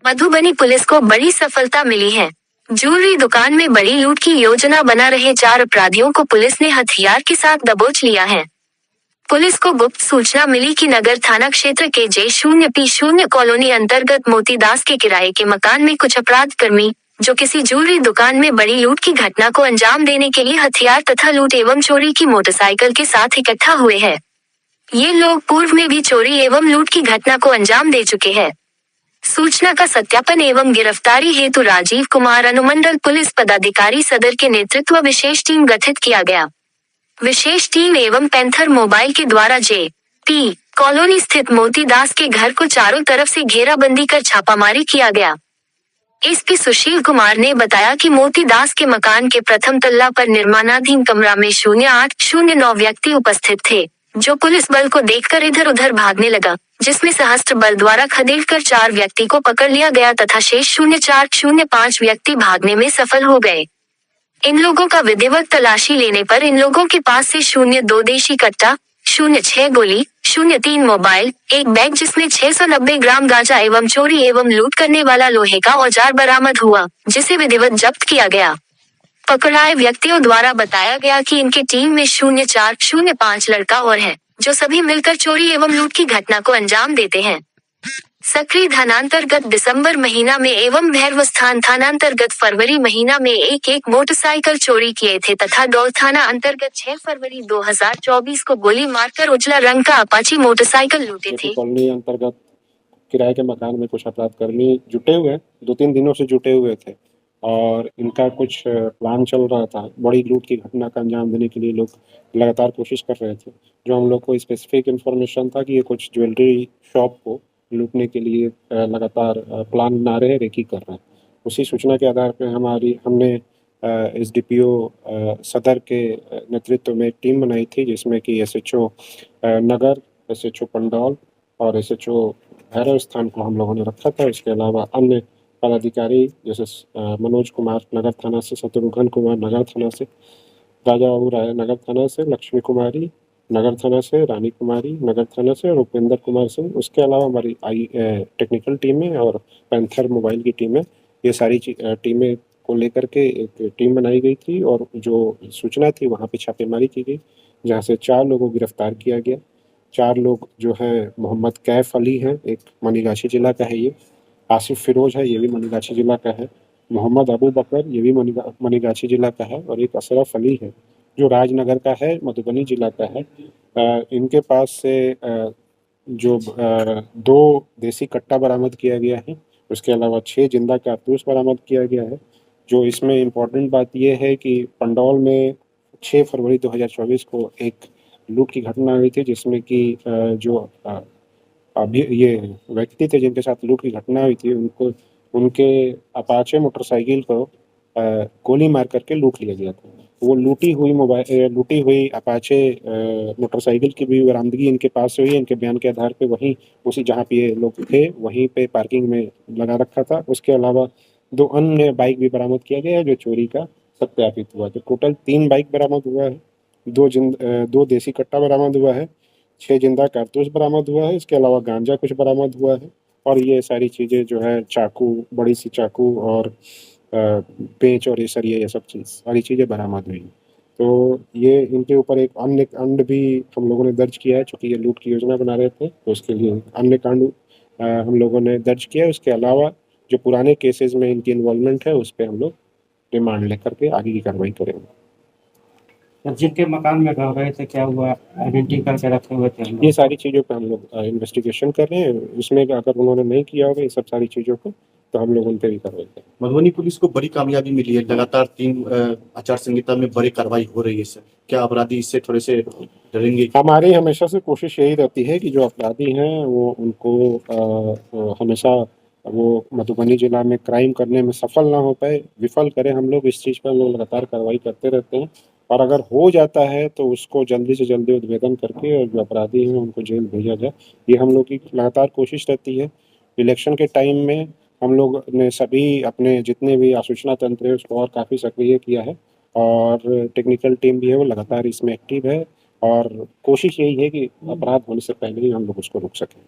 Madhubani police को बड़ी सफलता मिली है। ज्वेलरी दुकान में बड़ी लूट की योजना बना रहे 4 अपराधियों को पुलिस ने हथियार के साथ दबोच लिया है। पुलिस को गुप्त सूचना मिली कि नगर थाना क्षेत्र के J0P0 कॉलोनी अंतर्गत मोतीदास के किराए के मकान में कुछ अपराध कर्मी, जो किसी ज्वेलरी दुकान में बड़ी लूट की घटना को अंजाम देने के लिए हथियार तथा लूट एवं चोरी की मोटरसाइकिल के साथ इकट्ठा हुए हैं। ये लोग पूर्व में भी चोरी एवं लूट की घटना को अंजाम दे चुके हैं। सूचना का सत्यापन एवं गिरफ्तारी हेतु राजीव कुमार अनुमंडल पुलिस पदाधिकारी सदर के नेतृत्व विशेष टीम गठित किया गया। विशेष टीम एवं पैंथर मोबाइल के द्वारा J.P. कॉलोनी स्थित मोतीदास के घर को चारों तरफ से घेराबंदी कर छापामारी किया गया। एसपी सुशील कुमार ने बताया कि मोतीदास के मकान के प्रथम तल्ला पर निर्माणाधीन कमरा में 0809 व्यक्ति उपस्थित थे, जो पुलिस बल को देखकर इधर उधर भागने लगा, जिसमें सहस्त्र बल द्वारा खदेड़कर 4 व्यक्ति को पकड़ लिया गया तथा शेष 0405 व्यक्ति भागने में सफल हो गए। इन लोगों का विधिवत तलाशी लेने पर इन लोगों के पास से 02 देशी कट्टा, 06 गोली, 03 मोबाइल, एक बैग जिसमें 690 ग्राम गांजा एवं चोरी एवं लूट करने वाला लोहे का औजार बरामद हुआ, जिसे विधिवत जब्त किया गया। पकड़ाए व्यक्तियों द्वारा बताया गया कि इनके टीम में 0405 लड़का और है, जो सभी मिलकर चोरी एवं लूट की घटना को अंजाम देते हैं। सक्रिय थानांतर्गत दिसंबर महीना में एवं भैरवस्थान थानांतर्गत फरवरी महीना में एक मोटरसाइकिल चोरी किए थे तथा डोल थाना अंतर्गत 6 फरवरी 2024 को गोली मारकर उजला रंग का अपाची मोटरसाइकिल लूटे थे। कॉलोनी अंतर्गत किराए के मकान में कुछ अपराधकर्मी जुटे हुए 2-3 दिनों से जुटे हुए थे और इनका कुछ प्लान चल रहा था। बड़ी लूट की घटना का अंजाम देने के लिए लोग लगातार कोशिश कर रहे थे। जो हम लोग को स्पेसिफिक इन्फॉर्मेशन था कि ये कुछ ज्वेलरी शॉप को लूटने के लिए लगातार प्लान बना रहे हैं, रेकी कर रहे हैं। उसी सूचना के आधार पर हमने SDPO सदर के नेतृत्व में एक टीम बनाई थी, जिसमें कि SHO नगर, SHO पंडौल और SHO भैरव स्थान को हम लोगों ने रखा था। इसके अलावा अन्य पदाधिकारी जैसे मनोज कुमार नगर थाना से, शत्रुघ्न कुमार नगर थाना से, राजा बाबू राय नगर थाना से, लक्ष्मी कुमारी नगर थाना से, रानी कुमारी नगर थाना से और उपेंद्र कुमार सिंह। उसके अलावा हमारी टेक्निकल टीमें और पैंथर मोबाइल की टीमें, ये सारी टीमें को लेकर के एक टीम बनाई गई थी और जो सूचना थी वहाँ पे छापेमारी की गई, जहाँ से 4 लोगों को गिरफ्तार किया गया। 4 लोग जो हैं, मोहम्मद कैफ अली हैं, एक मनीगाछी जिला का है ये, आसिफ फिरोज है, ये भी मनीगाछी जिला का है, मोहम्मद अबू बकर, ये भी मनीगाछी जिला का है और एक अशरफ अली है, जो राजनगर का है, मधुबनी जिला का है। इनके पास से जो 2 देसी कट्टा बरामद किया गया है, उसके अलावा 6 जिंदा कारतूस बरामद किया गया है। जो इसमें इम्पोर्टेंट बात यह है कि पंडौल में 6 फरवरी 2024 को एक लूट की घटना हुई थी, जिसमें कि जो अभी ये व्यक्ति थे जिनके साथ लूट की घटना हुई थी, उनके अपाचे मोटरसाइकिल को गोली मार करके लूट लिया गया था। वो लूटी हुई अपाचे मोटरसाइकिल की भी बरामदगी इनके पास से हुई। इनके बयान के आधार पे वहीं उसी जहाँ पे ये लोग थे वहीं पे पार्किंग में लगा रखा था। उसके अलावा 2 अन्य बाइक भी बरामद किया गया है, जो चोरी का सत्यापित हुआ। तो टोटल 3 बाइक बरामद हुआ है, 2 देसी कट्टा बरामद हुआ है, 6 जिंदा कारतूस बरामद हुआ है। इसके अलावा गांजा कुछ बरामद हुआ है और ये सारी चीज़ें जो है चाकू, बड़ी सी चाकू और पेंच और ये सरिया, ये सब चीज़ सारी चीज़ें बरामद हुई। तो ये इनके ऊपर एक अन्य कांड भी हम लोगों ने दर्ज किया है, चूँकि ये लूट की योजना बना रहे थे, तो उसके लिए अन्य कांड हम लोगों ने दर्ज किया है। उसके अलावा जो पुराने केसेस में इनकी इन्वॉल्वमेंट है, उस पर हम लोग रिमांड लेकर के आगे की कार्रवाई करेंगे। जिनके मकान में रह रहे थे, क्या हुआ? आइडेंटिटी करके रखे हुए थे? ये सारी चीज़ों पे हम लोग इन्वेस्टिगेशन कर रहे हैं। उसमें अगर उन्होंने नहीं किया होगा ये सब सारी चीज़ों को, तो हम लोग उन पर भी कार्रवाई करेंगे। मधुबनी पुलिस को बड़ी कामयाबी मिली है, लगातार 3 आचार संहिता में बड़ी कार्रवाई हो रही है सर। क्या अपराधी इससे थोड़े से डरेंगे? हमारी हमेशा से कोशिश यही रहती है कि जो अपराधी हैं वो उनको हमेशा वो मधुबनी जिला में क्राइम करने में सफल ना हो पाए, विफल करें। हम लोग इस चीज़ पर हम लोग लगातार कार्रवाई करते रहते हैं और अगर हो जाता है तो उसको जल्दी से जल्दी उद्भेदन करके और जो अपराधी हैं उनको जेल भेजा जाए, ये हम लोग की लगातार कोशिश रहती है। इलेक्शन के टाइम में हम लोग ने सभी अपने जितने भी आसूचना तंत्र है उसको और काफ़ी सक्रिय किया है और टेक्निकल टीम भी है वो लगातार इसमें एक्टिव है और कोशिश यही है कि अपराध होने से पहले ही हम लोग उसको रोक सकें।